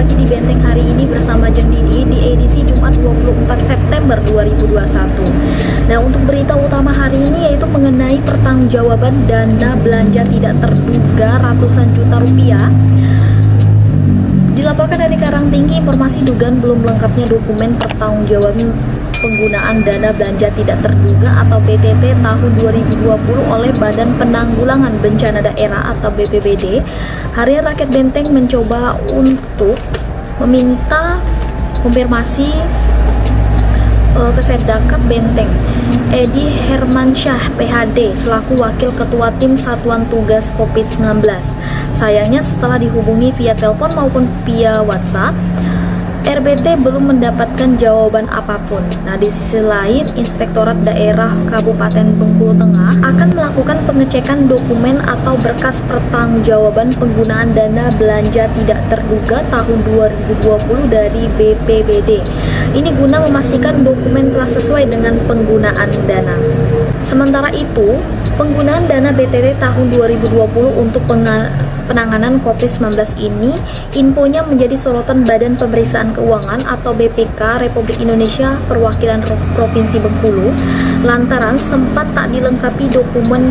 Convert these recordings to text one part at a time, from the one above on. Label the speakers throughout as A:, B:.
A: lagi di Benteng hari ini bersama Jeng Didi di edisi Jumat 24 September 2021. Nah, untuk berita utama hari ini yaitu mengenai pertanggungjawaban dana belanja tidak terduga ratusan juta rupiah. Dilaporkan dari Karangtinggi informasi dugaan belum lengkapnya dokumen pertanggungjawaban penggunaan dana belanja tidak terduga atau PTT tahun 2020 oleh Badan Penanggulangan Bencana Daerah atau BPBD. Harian Rakyat Benteng mencoba untuk meminta konfirmasi ke Setdakap Benteng Edi Hermansyah PhD selaku Wakil Ketua Tim Satuan Tugas COVID-19. Sayangnya setelah dihubungi via telepon maupun via WhatsApp, RBT belum mendapatkan jawaban apapun. Nah, di sisi lain, Inspektorat Daerah Kabupaten Bengkulu Tengah akan melakukan pengecekan dokumen atau berkas pertanggungjawaban penggunaan dana belanja tidak terduga tahun 2020 dari BPBD. Ini guna memastikan dokumen telah sesuai dengan penggunaan dana. Sementara itu, penggunaan dana BTT tahun 2020 untuk penanganan COVID-19 ini infonya menjadi sorotan Badan Pemeriksaan Keuangan atau BPK Republik Indonesia Perwakilan Provinsi Bengkulu lantaran sempat tak dilengkapi dokumen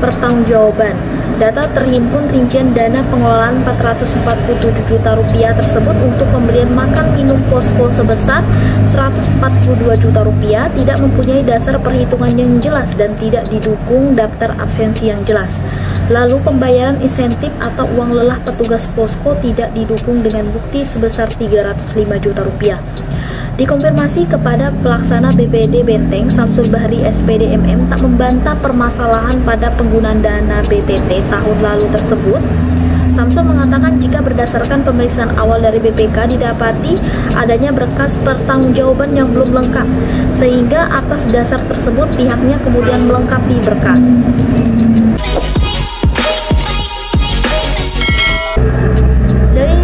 A: pertanggungjawaban. Data terhimpun rincian dana pengelolaan 447 juta rupiah tersebut untuk pembelian makan minum posko sebesar 142 juta rupiah tidak mempunyai dasar perhitungan yang jelas dan tidak didukung daftar absensi yang jelas. Lalu pembayaran insentif atau uang lelah petugas posko tidak didukung dengan bukti sebesar 305 juta rupiah. Dikonfirmasi kepada pelaksana BPD Benteng, Samsul Bahri SPD MM tak membantah permasalahan pada penggunaan dana BTT tahun lalu tersebut. Samsul mengatakan jika berdasarkan pemeriksaan awal dari BPK didapati adanya berkas pertanggungjawaban yang belum lengkap, sehingga atas dasar tersebut pihaknya kemudian melengkapi berkas.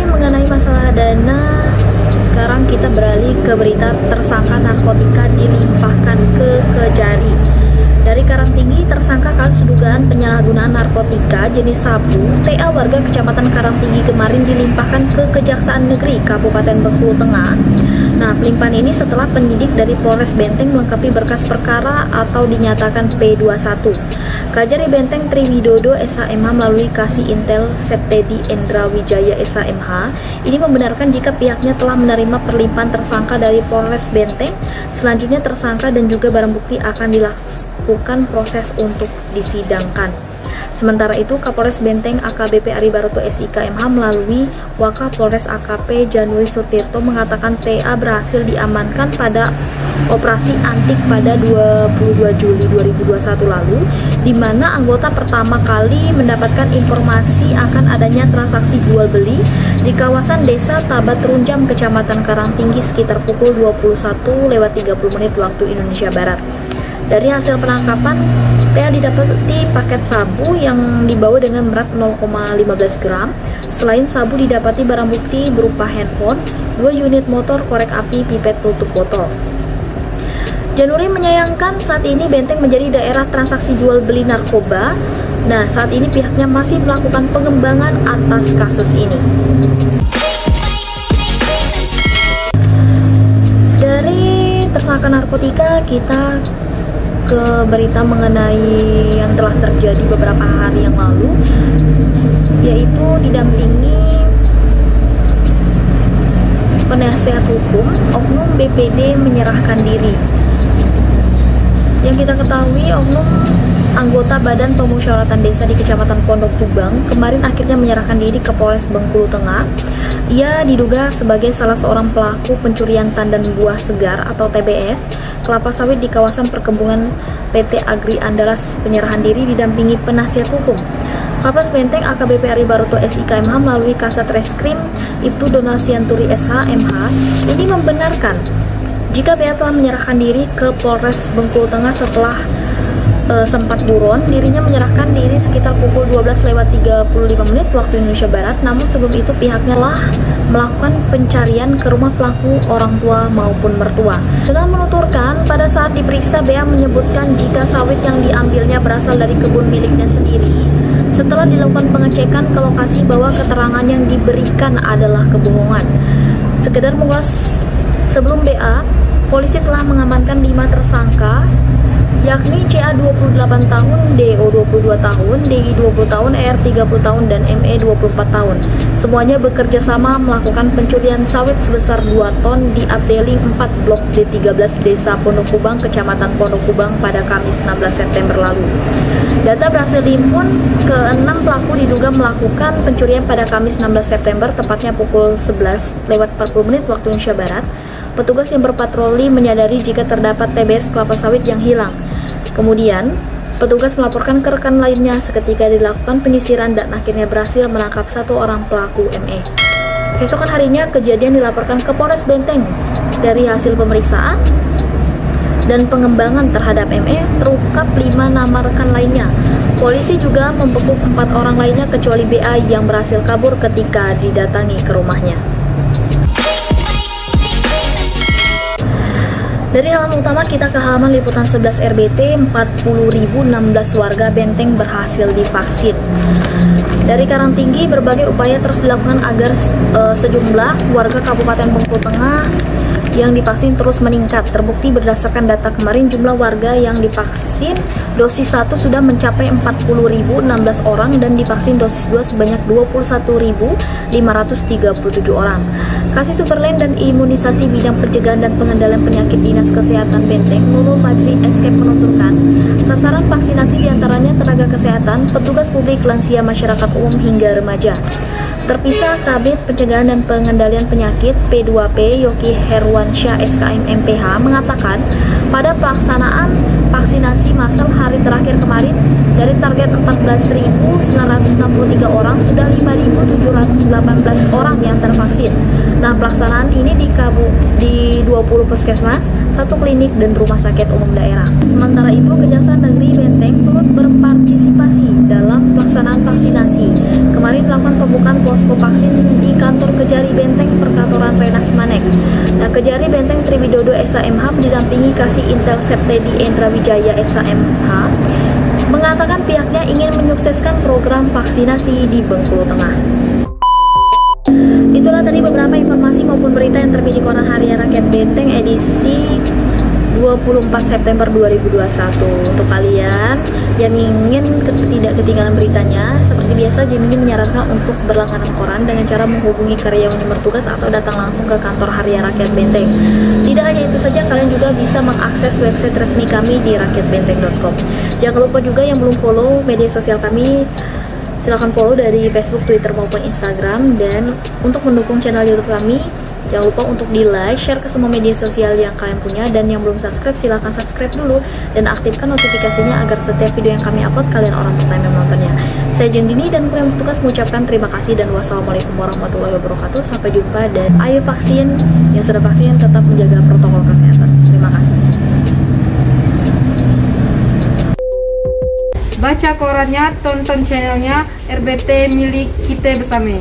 A: Mengenai masalah dana, sekarang kita beralih ke berita tersangka narkotika dilimpahkan ke Kejari. Dari Karangtinggi, tersangka kasus dugaan penyalahgunaan narkotika jenis sabu, TA warga Kecamatan Karangtinggi kemarin dilimpahkan ke Kejaksaan Negeri Kabupaten Bengkulu Tengah. Nah, pelimpahan ini setelah penyidik dari Polres Benteng melengkapi berkas perkara atau dinyatakan P21. Kajari Benteng Triwidodo SHMH melalui Kasih Intel Septedi Endra Wijaya SHMH ini membenarkan jika pihaknya telah menerima perlimpahan tersangka dari Polres Benteng. Selanjutnya tersangka dan juga barang bukti akan dilakukan proses untuk disidangkan. Sementara itu, Kapolres Benteng AKBP Ari Baroto SIKMH melalui Wakapolres AKP Januari Sutirto mengatakan TA berhasil diamankan pada operasi antik pada 22 Juli 2021 lalu, di mana anggota pertama kali mendapatkan informasi akan adanya transaksi jual beli di kawasan Desa Tabat Runjam, Kecamatan Karangtinggi sekitar pukul 21:30 waktu Indonesia Barat. Dari hasil penangkapan, TA didapati paket sabu yang dibawa dengan berat 0,15 gram. Selain sabu didapati barang bukti berupa handphone, 2 unit motor, korek api, pipet tutup botol. Januri menyayangkan saat ini Benteng menjadi daerah transaksi jual beli narkoba. Nah, saat ini pihaknya masih melakukan pengembangan atas kasus ini. Dari tersangka narkotika, kita ke berita mengenai yang telah terjadi beberapa hari yang lalu, yaitu didampingi penasihat hukum, oknum BPD menyerahkan diri. Yang kita ketahui, oknum anggota Badan Pemusyawaratan Desa di Kecamatan Pondok Tubang kemarin akhirnya menyerahkan diri ke Polres Bengkulu Tengah. Ia diduga sebagai salah seorang pelaku pencurian tandan buah segar atau TBS kelapa sawit di kawasan perkebunan PT Agri Andalas. Penyerahan diri didampingi penasihat hukum. Kapolres Benteng AKBP Ari Baroto SIKMH melalui Kasat Reskrim Ibtu Donald Sianturi SHMH ini membenarkan jika BA telah menyerahkan diri ke Polres Bengkulu Tengah setelah sempat buron. Dirinya menyerahkan diri sekitar pukul 12:35 waktu Indonesia Barat. Namun sebelum itu pihaknya telah melakukan pencarian ke rumah pelaku orang tua maupun mertua. Dengan menuturkan pada saat diperiksa BA menyebutkan jika sawit yang diambilnya berasal dari kebun miliknya sendiri. Setelah dilakukan pengecekan ke lokasi bahwa keterangan yang diberikan adalah kebohongan. Sekedar mengulas, sebelum BA, polisi telah mengamankan 5 tersangka, yakni CA 28 tahun, DO 22 tahun, DI 20 tahun, ER 30 tahun, dan ME 24 tahun. Semuanya bekerja sama melakukan pencurian sawit sebesar 2 ton di Abdeling 4 Blok D13 Desa Pondok Kubang, Kecamatan Pondok Kubang pada Kamis 16 September lalu. Data berhasil dihimpun ke-6 pelaku diduga melakukan pencurian pada Kamis 16 September, tepatnya pukul 11:40 waktu Indonesia Barat. Petugas yang berpatroli menyadari jika terdapat TBS kelapa sawit yang hilang. Kemudian, petugas melaporkan ke rekan lainnya. Seketika dilakukan penyisiran dan akhirnya berhasil menangkap 1 orang pelaku ME. Keesokan harinya, kejadian dilaporkan ke Polres Benteng. Dari hasil pemeriksaan dan pengembangan terhadap ME, terungkap 5 nama rekan lainnya. Polisi juga membekuk 4 orang lainnya kecuali BA yang berhasil kabur ketika didatangi ke rumahnya. Dari halaman utama kita ke halaman liputan 11 RBT, 40.016 warga Benteng berhasil divaksin. Dari Karangtinggi, berbagai upaya terus dilakukan agar sejumlah warga Kabupaten Bengkulu Tengah yang divaksin terus meningkat. Terbukti berdasarkan data kemarin, jumlah warga yang divaksin dosis 1 sudah mencapai 40.016 orang dan divaksin dosis 2 sebanyak 21.537 orang. Kasih Superland dan Imunisasi Bidang Pencegahan dan Pengendalian Penyakit Dinas Kesehatan Benteng, Nurul Fajri Escape menuturkan, sasaran vaksinasi diantaranya tenaga kesehatan, petugas publik, lansia, masyarakat umum, hingga remaja. Terpisah, Kabid Pencegahan dan Pengendalian Penyakit P2P Yoki Herwansyah SKM MPH mengatakan, pada pelaksanaan vaksinasi massal hari terakhir kemarin, dari target 14.963 orang, sudah 5.718 orang yang tervaksin. Nah, pelaksanaan ini di 20 puskesmas, 1 klinik, dan rumah sakit umum daerah. Sementara itu, Kejaksaan Negeri Benteng turut berpartisipasi dalam pelaksanaan vaksinasi. Kemarin melakukan pembukaan posko vaksin di kantor Kejari Benteng Perkantoran Rengas Manek. Nah, Kejari Benteng Triwidodo SHMH didampingi Kasih Intel Septedi Endra Wijaya SHMH mengatakan pihaknya ingin menyukseskan program vaksinasi di Bengkulu Tengah. Itulah tadi beberapa informasi maupun berita yang terbit di Koran Harian Rakyat Benteng edisi 24 September 2021. Untuk kalian yang ingin tidak ketinggalan beritanya, seperti biasa Gemini menyarankan untuk berlangganan koran dengan cara menghubungi karyawan yang bertugas atau datang langsung ke kantor Harian Rakyat Benteng. Tidak hanya itu saja, kalian juga bisa mengakses website resmi kami di rakyatbenteng.com. Jangan lupa juga yang belum follow media sosial kami, silahkan follow dari Facebook, Twitter maupun Instagram. Dan untuk mendukung channel YouTube kami, jangan lupa untuk di like, share ke semua media sosial yang kalian punya. Dan yang belum subscribe, silahkan subscribe dulu dan aktifkan notifikasinya agar setiap video yang kami upload kalian orang pertama yang menontonnya. Saya Jendini dan kru yang bertugas mengucapkan terima kasih dan wassalamualaikum warahmatullahi wabarakatuh. Sampai jumpa dan ayo vaksin, yang sudah vaksin tetap menjaga protokol kesehatan. Terima kasih.
B: Baca korannya, tonton channelnya RBT milik kita bersama.